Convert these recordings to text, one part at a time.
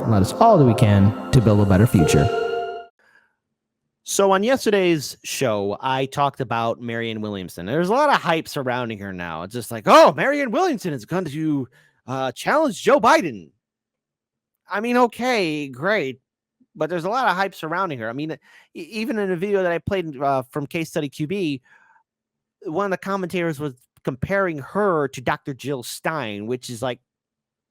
and let us all do we can to build a better future. So on yesterday's show, I talked about Marianne Williamson. There's a lot of hype surrounding her now. It's just like, oh, Marianne Williamson is going to challenge Joe Biden. I mean, okay, great. But there's a lot of hype surrounding her. I mean, even in a video that I played from Case Study QB, one of the commentators was comparing her to Dr. Jill Stein, which is like,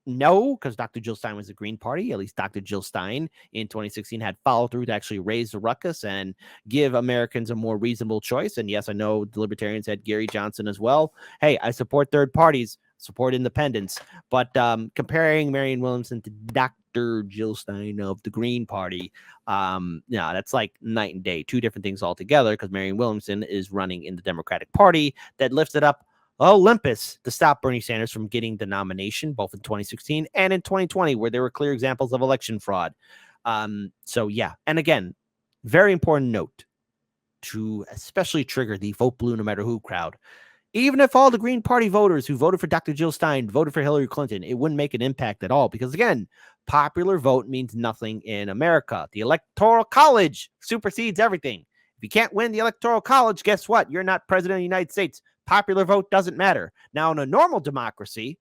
no, because Dr. Jill Stein was the Green Party. At least Dr. Jill Stein in 2016 had followed through to actually raise the ruckus and give Americans a more reasonable choice. And yes, I know the Libertarians had Gary Johnson as well. Hey, I support third parties, support independence. But comparing Marianne Williamson to Dr. Jill Stein of the Green Party, that's like night and day. Two different things altogether, because Marianne Williamson is running in the Democratic Party that lifted up Olympus to stop Bernie Sanders from getting the nomination, both in 2016 and in 2020, where there were clear examples of election fraud. So, yeah. And again, very important note to especially trigger the vote blue no matter who crowd. Even if all the Green Party voters who voted for Dr. Jill Stein voted for Hillary Clinton, it wouldn't make an impact at all. Because, again, popular vote means nothing in America. The Electoral College supersedes everything. If you can't win the Electoral College, guess what? You're not president of the United States. Popular vote doesn't matter. Now, in a normal democracy,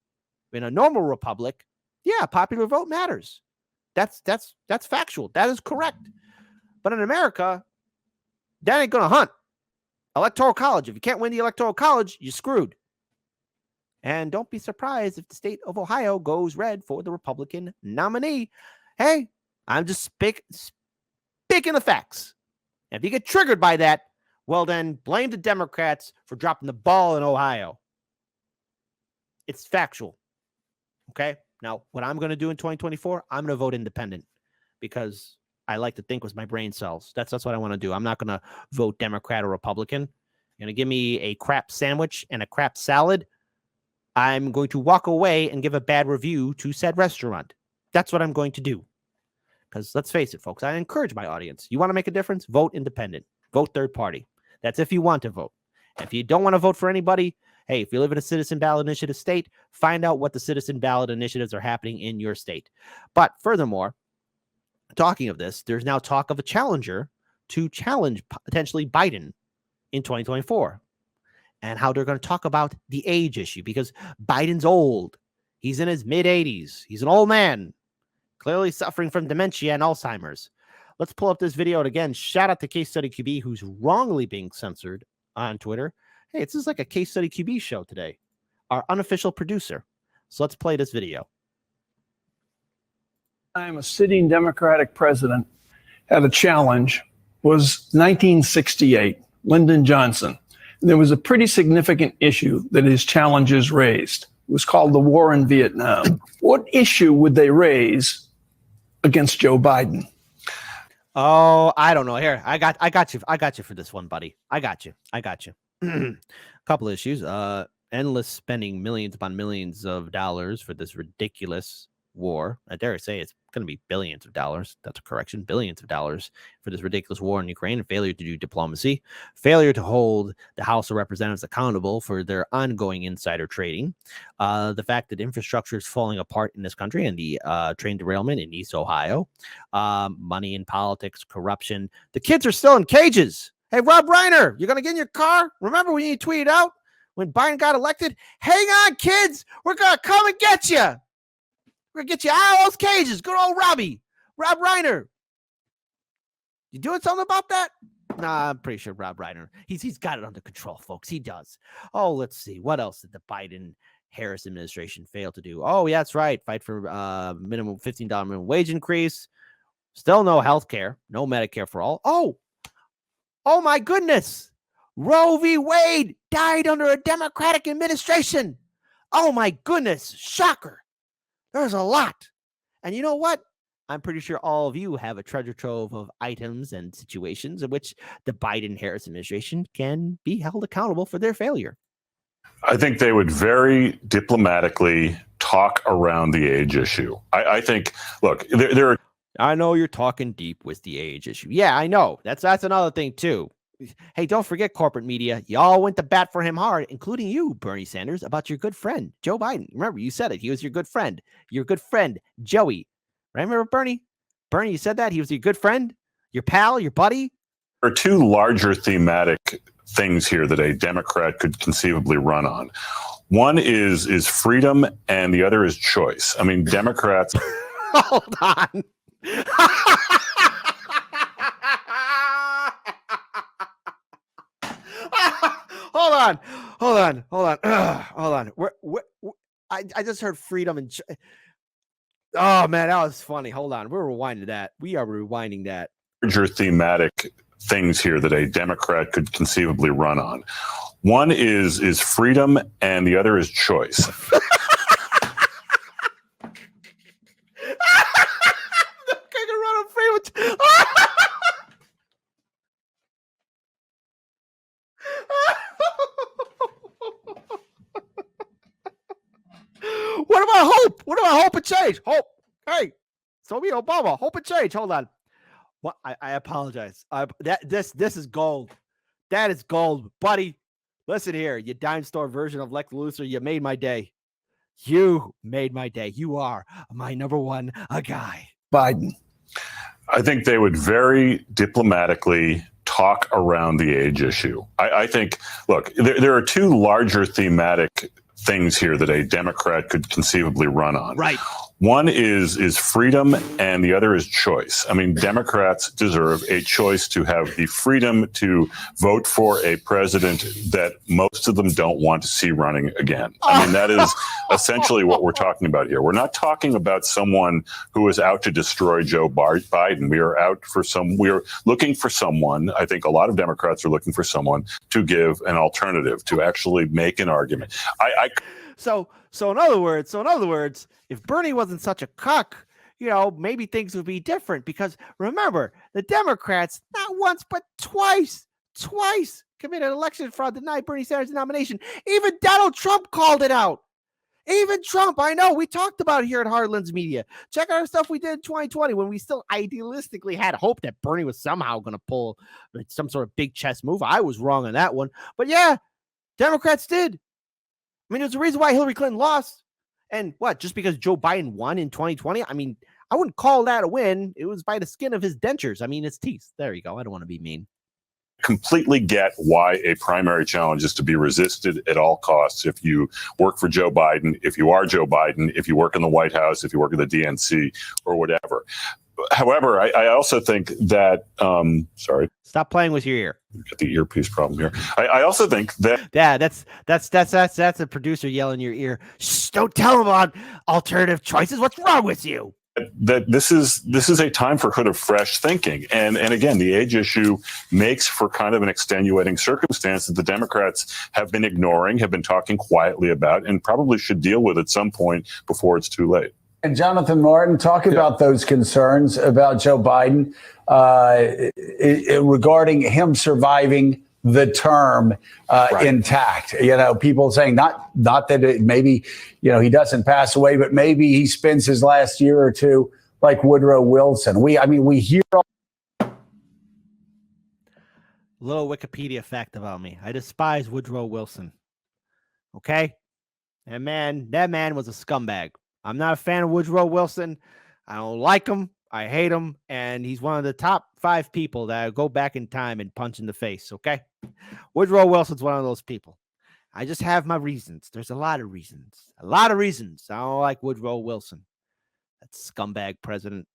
in a normal republic, yeah, popular vote matters. That's factual. That is correct. But in America, that ain't gonna hunt. Electoral College. If you can't win the Electoral College, you're screwed. And don't be surprised if the state of Ohio goes red for the Republican nominee. Hey, I'm just speaking the facts. And if you get triggered by that, well, then blame the Democrats for dropping the ball in Ohio. It's factual. Okay? Now, what I'm going to do in 2024, I'm going to vote independent because I like to think with my brain cells. That's what I want to do. I'm not going to vote Democrat or Republican. You're going to give me a crap sandwich and a crap salad, I'm going to walk away and give a bad review to said restaurant. That's what I'm going to do. Because let's face it, folks, I encourage my audience. You want to make a difference? Vote independent. Vote third party. That's if you want to vote. If you don't want to vote for anybody, hey, if you live in a citizen ballot initiative state, find out what the citizen ballot initiatives are happening in your state. But furthermore, talking of this, there's now talk of a challenger to challenge potentially Biden in 2024 and how they're going to talk about the age issue because Biden's old. He's in his mid-80s. He's an old man, clearly suffering from dementia and Alzheimer's. Let's pull up this video. And again, shout out to Case Study QB, who's wrongly being censored on Twitter. Hey, this is like a Case Study QB show today. Our unofficial producer. So let's play this video. I'm a sitting Democratic president had a challenge was 1968, Lyndon Johnson. And there was a pretty significant issue that his challenges raised. It was called the war in Vietnam. What issue would they raise against Joe Biden? Oh, I don't know. Here, I got you. I got you for this one, buddy. I got you. A couple of issues. Endless spending millions upon millions of dollars for this ridiculous war. I dare say it's going to be billions of dollars. That's a correction. Billions of dollars for this ridiculous war in Ukraine. Failure to do diplomacy. Failure to hold the House of Representatives accountable for their ongoing insider trading. The fact that infrastructure is falling apart in this country and the train derailment in East Ohio. Money in politics, corruption. The kids are still in cages. Hey, Rob Reiner, you're going to get in your car? Remember when you tweeted out when Biden got elected? Hang on, kids. We're going to come and get you. We're going to get you out of those cages. Good old Rob Reiner. You doing something about that? Nah, I'm pretty sure Rob Reiner, he's got it under control, folks. He does. Oh, let's see. What else did the Biden-Harris administration fail to do? Oh, yeah, that's right. Fight for minimum $15 minimum wage increase. Still no health care. No Medicare for all. Oh, my goodness. Roe v. Wade died under a Democratic administration. Oh, my goodness. Shocker. There's a lot. And you know what? I'm pretty sure all of you have a treasure trove of items and situations in which the Biden-Harris administration can be held accountable for their failure. I think they would very diplomatically talk around the age issue. I think, look, there are. I know you're talking deep with the age issue. Yeah, I know. That's another thing, too. Hey, don't forget corporate media. Y'all went to bat for him hard, including you, Bernie Sanders, about your good friend, Joe Biden. Remember, you said it. He was your good friend. Your good friend, Joey. Right? Remember Bernie? Bernie, you said that he was your good friend, your pal, your buddy. There are two larger thematic things here that a Democrat could conceivably run on. One is freedom, and the other is choice. I mean, Democrats. Hold on. Hold on. I just heard freedom and. Oh man, that was funny. Hold on, we're rewinding that. We are rewinding that. Larger thematic things here that a Democrat could conceivably run on. One is freedom, and the other is choice. What about hope? What about hope and change? Hope. Hey, Sophie Obama, hope and change. Hold on. What? I apologize. This is gold. That is gold, buddy. Listen here, you dime store version of Lex Luthor. You made my day. You made my day. You are my number one guy. Biden. I think they would very diplomatically talk around the age issue. I think, look, there are two larger thematic things here that a Democrat could conceivably run on. Right. One is freedom, and the other is choice. I mean, Democrats deserve a choice to have the freedom to vote for a president that most of them don't want to see running again. I mean, that is essentially what we're talking about here. We're not talking about someone who is out to destroy Joe Biden. We are looking for someone. I think a lot of Democrats are looking for someone to give an alternative, to actually make an argument. So in other words, if Bernie wasn't such a cuck, maybe things would be different, because remember, the Democrats not once but twice committed election fraud, denied Bernie Sanders' nomination. Even Donald Trump called it out. Even Trump, I know, we talked about it here at Heartlands Media. Check out our stuff we did in 2020 when we still idealistically had hope that Bernie was somehow going to pull some sort of big chess move. I was wrong on that one. But yeah, Democrats did. I mean, there's a reason why Hillary Clinton lost. And what, just because Joe Biden won in 2020? I mean, I wouldn't call that a win. It was by the skin of his dentures. I mean, his teeth. There you go. I don't want to be mean. Completely get why a primary challenge is to be resisted at all costs. If you work for Joe Biden, if you are Joe Biden, if you work in the White House, if you work at the DNC or whatever. However, I also think that, sorry. Stop playing with your ear. Got the earpiece problem here. I also think that. Yeah, that's a producer yelling in your ear. Shh, don't tell him about alternative choices. What's wrong with you? That this is a time for kind of fresh thinking. And again, the age issue makes for kind of an extenuating circumstance that the Democrats have been ignoring, have been talking quietly about, and probably should deal with at some point before it's too late. And Jonathan Martin, talk about those concerns about Joe Biden regarding him surviving the term intact. People saying not that maybe he doesn't pass away, but maybe he spends his last year or two like Woodrow Wilson. We hear little Wikipedia fact about me. I despise Woodrow Wilson. Okay, that man was a scumbag. I'm not a fan of Woodrow Wilson. I don't like him. I hate him. And he's one of the top 5 people that I go back in time and punch in the face. Okay. Woodrow Wilson's one of those people. I just have my reasons. There's a lot of reasons. I don't like Woodrow Wilson. That scumbag president.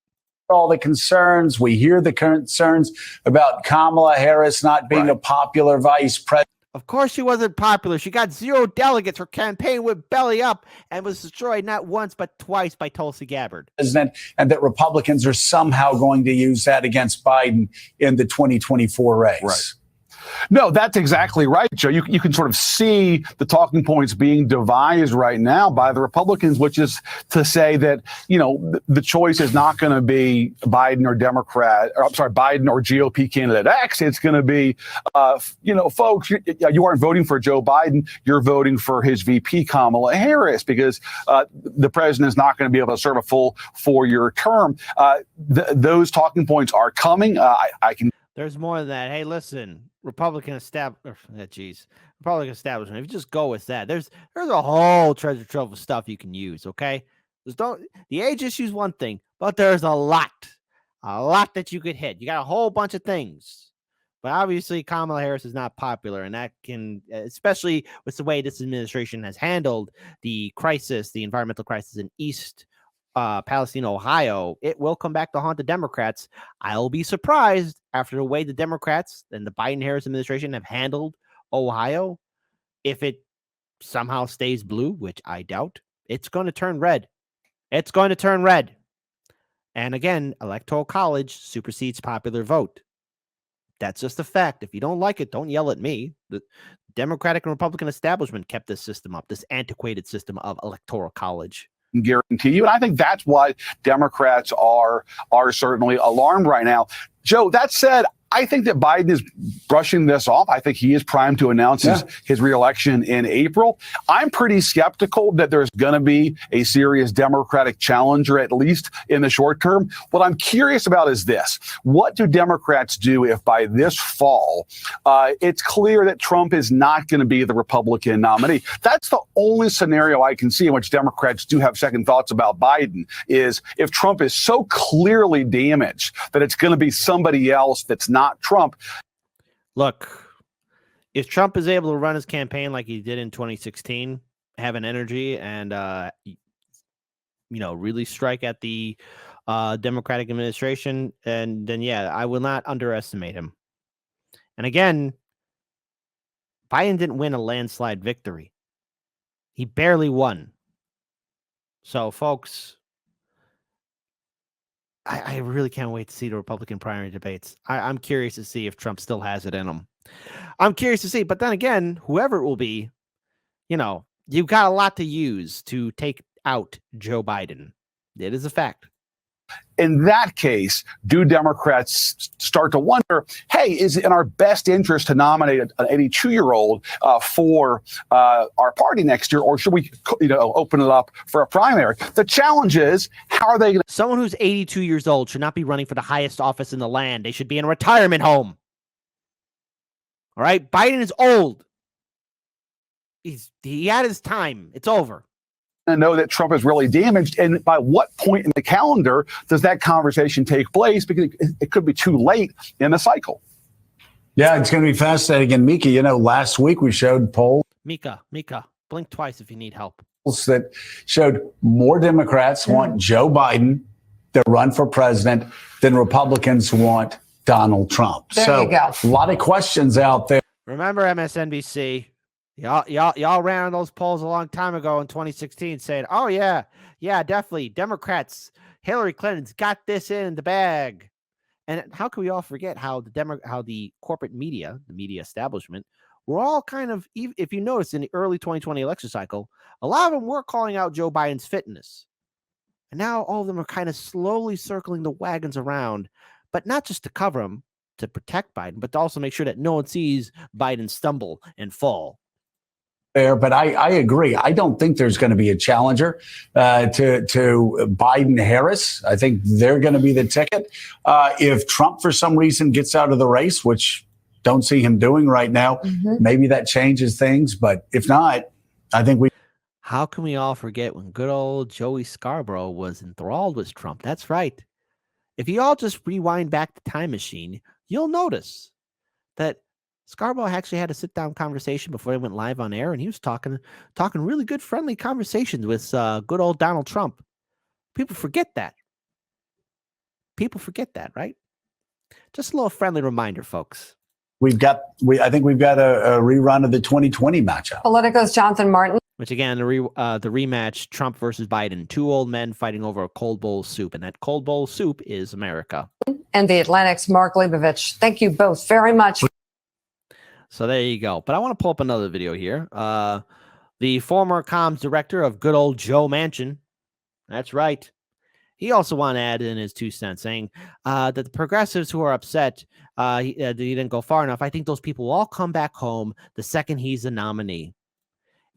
All the concerns. We hear the concerns about Kamala Harris not being a popular vice president. Of course she wasn't popular. She got 0 delegates. Her campaign went belly up and was destroyed not once but twice by Tulsi Gabbard. And that Republicans are somehow going to use that against Biden in the 2024 race. Right. No, that's exactly right, Joe. You can sort of see the talking points being devised right now by the Republicans, which is to say that, the choice is not going to be Biden or Biden or GOP candidate X. It's going to be, folks, you aren't voting for Joe Biden. You're voting for his VP, Kamala Harris, because the president is not going to be able to serve a full 4-year term. Those talking points are coming. There's more than that. Hey, listen, Republican establishment. If you just go with that, there's a whole treasure trove of stuff you can use. Okay, The age issue is one thing, but there's a lot that you could hit. You got a whole bunch of things, but obviously Kamala Harris is not popular, and that can, especially with the way this administration has handled the environmental crisis in East Palestine, Ohio, it will come back to haunt the Democrats. I'll be surprised after the way the Democrats and the Biden-Harris administration have handled Ohio. If it somehow stays blue, which I doubt, it's going to turn red. It's going to turn red. And again, electoral college supersedes popular vote. That's just a fact. If you don't like it, don't yell at me. The Democratic and Republican establishment kept this system up, this antiquated system of electoral college. Guarantee you. And I think that's why Democrats are certainly alarmed right now. Joe, that said, I think that Biden is brushing this off. I think he is primed to announce his reelection in April. I'm pretty skeptical that there's going to be a serious Democratic challenger, at least in the short term. What I'm curious about is this. What do Democrats do if by this fall, it's clear that Trump is not going to be the Republican nominee? That's the only scenario I can see in which Democrats do have second thoughts about Biden, is if Trump is so clearly damaged that it's going to be somebody else that's not Trump. Look, if Trump is able to run his campaign like he did in 2016, have an energy and really strike at the Democratic administration, and then I will not underestimate him. And again, Biden didn't win a landslide victory. He barely won. So, folks, I really can't wait to see the Republican primary debates. I'm curious to see if Trump still has it in him. I'm curious to see. But then again, whoever it will be, you've got a lot to use to take out Joe Biden. It is a fact. In that case, do Democrats start to wonder, hey, is it in our best interest to nominate an 82-year-old for our party next year, or should we, open it up for a primary? The challenge is, how are they going to... Someone who's 82 years old should not be running for the highest office in the land. They should be in a retirement home. All right? Biden is old. He had his time. It's over. Know that Trump is really damaged, and by what point in the calendar does that conversation take place? Because it could be too late in the cycle. Yeah, it's going to be fascinating. And Mika, last week we showed polls. Mika, blink twice if you need help. That showed more Democrats want Joe Biden to run for president than Republicans want Donald Trump. There you go. A lot of questions out there. Remember MSNBC? Y'all ran those polls a long time ago in 2016 saying, oh, yeah, definitely. Democrats, Hillary Clinton's got this in the bag. And how can we all forget how the corporate media, the media establishment, were all kind of, if you notice in the early 2020 election cycle, a lot of them were calling out Joe Biden's fitness. And now all of them are kind of slowly circling the wagons around, but not just to cover him, to protect Biden, but to also make sure that no one sees Biden stumble and fall. There, but I agree. I don't think there's going to be a challenger to Biden-Harris. I think they're going to be the ticket. If Trump, for some reason, gets out of the race, which don't see him doing right now, maybe that changes things. But if not, I think we. How can we all forget when good old Joey Scarborough was enthralled with Trump? That's right. If you all just rewind back the time machine, you'll notice that Scarborough actually had a sit-down conversation before he went live on air, and he was talking really good, friendly conversations with good old Donald Trump. People forget that. Right? Just a little friendly reminder, folks. I think we've got a rerun of the 2020 matchup. Politico's Jonathan Martin. Which again, the rematch, Trump versus Biden, two old men fighting over a cold bowl of soup, and that cold bowl of soup is America. And the Atlantic's Mark Leibovich. Thank you both very much. So there you go. But I want to pull up another video here. The former comms director of good old Joe Manchin. That's right. He also wanted to add in his 2 cents, saying that the progressives who are upset he didn't go far enough, I think those people will all come back home the second he's a nominee.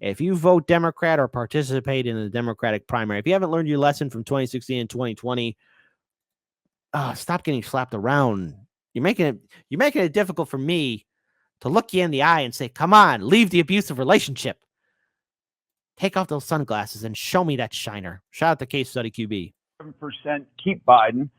If you vote Democrat or participate in the Democratic primary, if you haven't learned your lesson from 2016 and 2020, stop getting slapped around. You're making it difficult for me to look you in the eye and say, come on, leave the abusive relationship. Take off those sunglasses and show me that shiner. Shout out to Case Study QB. 7% keep Biden,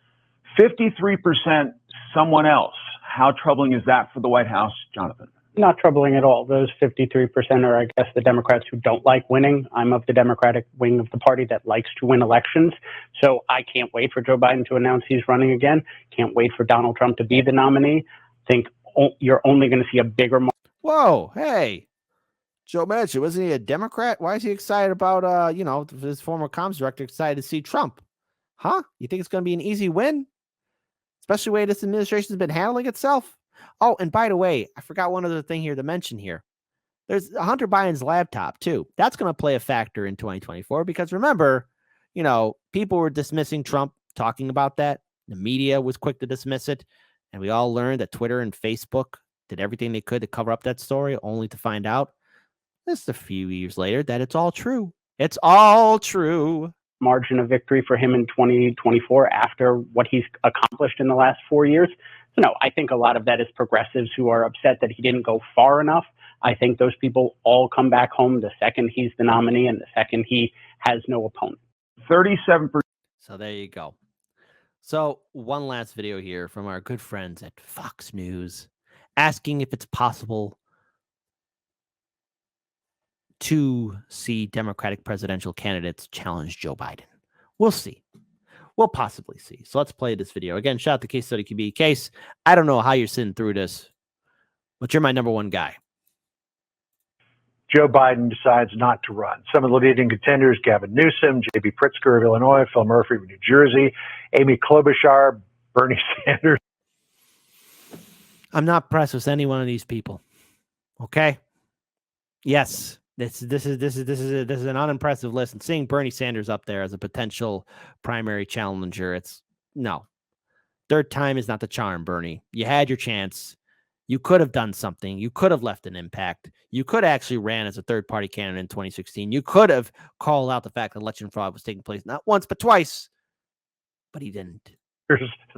53% someone else. How troubling is that for the White House, Jonathan? Not troubling at all. Those 53% are, I guess, the Democrats who don't like winning. I'm of the Democratic wing of the party that likes to win elections. So I can't wait for Joe Biden to announce he's running again. Can't wait for Donald Trump to be the nominee. Think you're only going to see a bigger. Whoa, hey. Joe Manchin, wasn't he a Democrat? Why is he excited about, his former comms director excited to see Trump? Huh? You think it's going to be an easy win? Especially the way this administration has been handling itself? Oh, and by the way, I forgot one other thing here to mention here. There's Hunter Biden's laptop, too. That's going to play a factor in 2024 because remember, people were dismissing Trump, talking about that. The media was quick to dismiss it. And we all learned that Twitter and Facebook did everything they could to cover up that story, only to find out just a few years later that it's all true. It's all true. Margin of victory for him in 2024 after what he's accomplished in the last 4 years. So no, I think a lot of that is progressives who are upset that he didn't go far enough. I think those people all come back home the second he's the nominee and the second he has no opponent. 37%. So there you go. So one last video here from our good friends at Fox News asking if it's possible to see Democratic presidential candidates challenge Joe Biden. We'll see. We'll possibly see. So let's play this video. Again, shout out to Case Study QB. Case, I don't know how you're sitting through this, but you're my number one guy. Joe Biden decides not to run. Some of the leading contenders, Gavin Newsom, J.B. Pritzker of Illinois, Phil Murphy of New Jersey, Amy Klobuchar, Bernie Sanders. I'm not impressed with any one of these people. Okay? Yes. This is an unimpressive list, and seeing Bernie Sanders up there as a potential primary challenger, it's no. Third time is not the charm, Bernie. You had your chance. You could have done something. You could have left an impact. You could have actually ran as a third-party candidate in 2016. You could have called out the fact that election fraud was taking place not once but twice, but he didn't.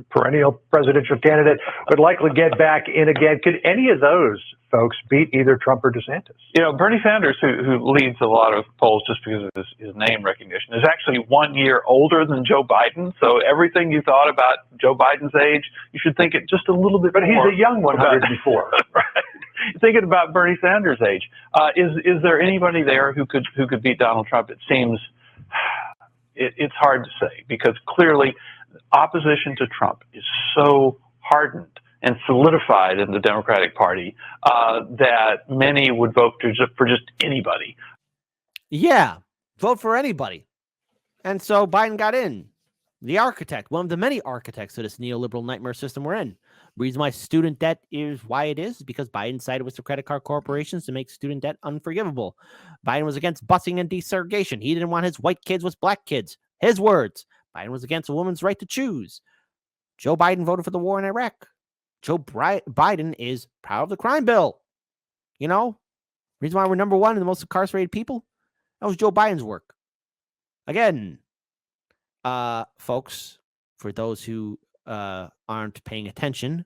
Perennial presidential candidate would likely get back in again. Could any of those folks beat either Trump or DeSantis? Bernie Sanders, who leads a lot of polls just because of his name recognition, is actually 1 year older than Joe Biden. So everything you thought about Joe Biden's age, you should think it just a little bit but more. But he's a young 104. Right. Thinking about Bernie Sanders' age, is there anybody there who could beat Donald Trump? It seems it's hard to say because clearly opposition to Trump is so hardened and solidified in the Democratic Party that many would vote for just anybody. Yeah, vote for anybody. And so Biden got in. The architect, one of the many architects of this neoliberal nightmare system we're in. The reason why student debt is why it is because Biden sided with the credit card corporations to make student debt unforgivable. Biden was against busing and desegregation. He didn't want his white kids with black kids. His words. Biden was against a woman's right to choose. Joe Biden voted for the war in Iraq. Joe Biden is proud of the crime bill. Reason why we're number one in the most incarcerated people? That was Joe Biden's work. Again, folks, for those who aren't paying attention,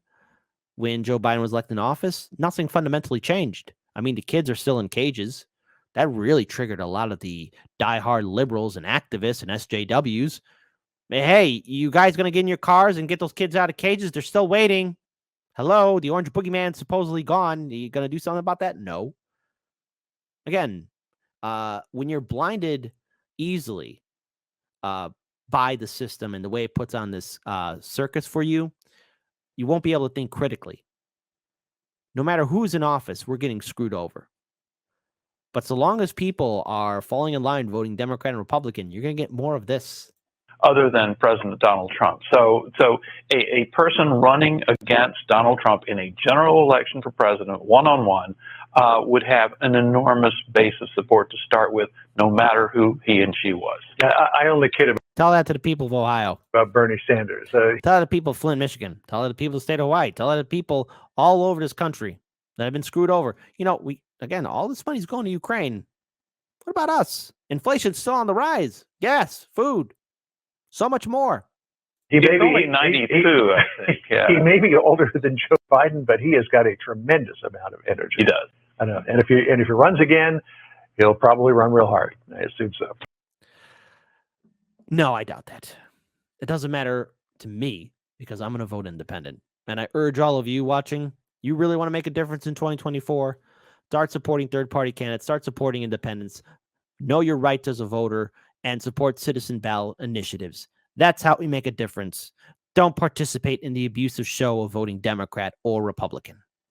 when Joe Biden was elected in office, nothing fundamentally changed. I mean, the kids are still in cages. That really triggered a lot of the diehard liberals and activists and SJWs. Hey, you guys going to get in your cars and get those kids out of cages? They're still waiting. Hello, the orange boogeyman's supposedly gone. Are you going to do something about that? No. Again, when you're blinded easily by the system and the way it puts on this circus for you, you won't be able to think critically. No matter who's in office, we're getting screwed over. But so long as people are falling in line voting Democrat and Republican, you're going to get more of this. Other than President Donald Trump. So a person running against Donald Trump in a general election for president, one-on-one, would have an enormous base of support to start with, no matter who he and she was. I only kid Tell that to the people of Ohio. about Bernie Sanders. Tell that to the people of Flint, Michigan. Tell that to the people of the state of Hawaii. Tell that to people all over this country that have been screwed over. All this money is going to Ukraine. What about us? Inflation's still on the rise. Gas, food. So much more. He's only 92, I think. Yeah. He may be older than Joe Biden, but he has got a tremendous amount of energy. He does. I know. And if he runs again, He'll probably run real hard. I assume so. No, I doubt that. It doesn't matter to me because I'm going to vote independent. And I urge all of you watching, you really want to make a difference in 2024, start supporting third-party candidates, start supporting independents, know your rights as a voter, and support citizen ballot initiatives. That's how we make a difference. Don't participate in the abusive show of voting Democrat or Republican.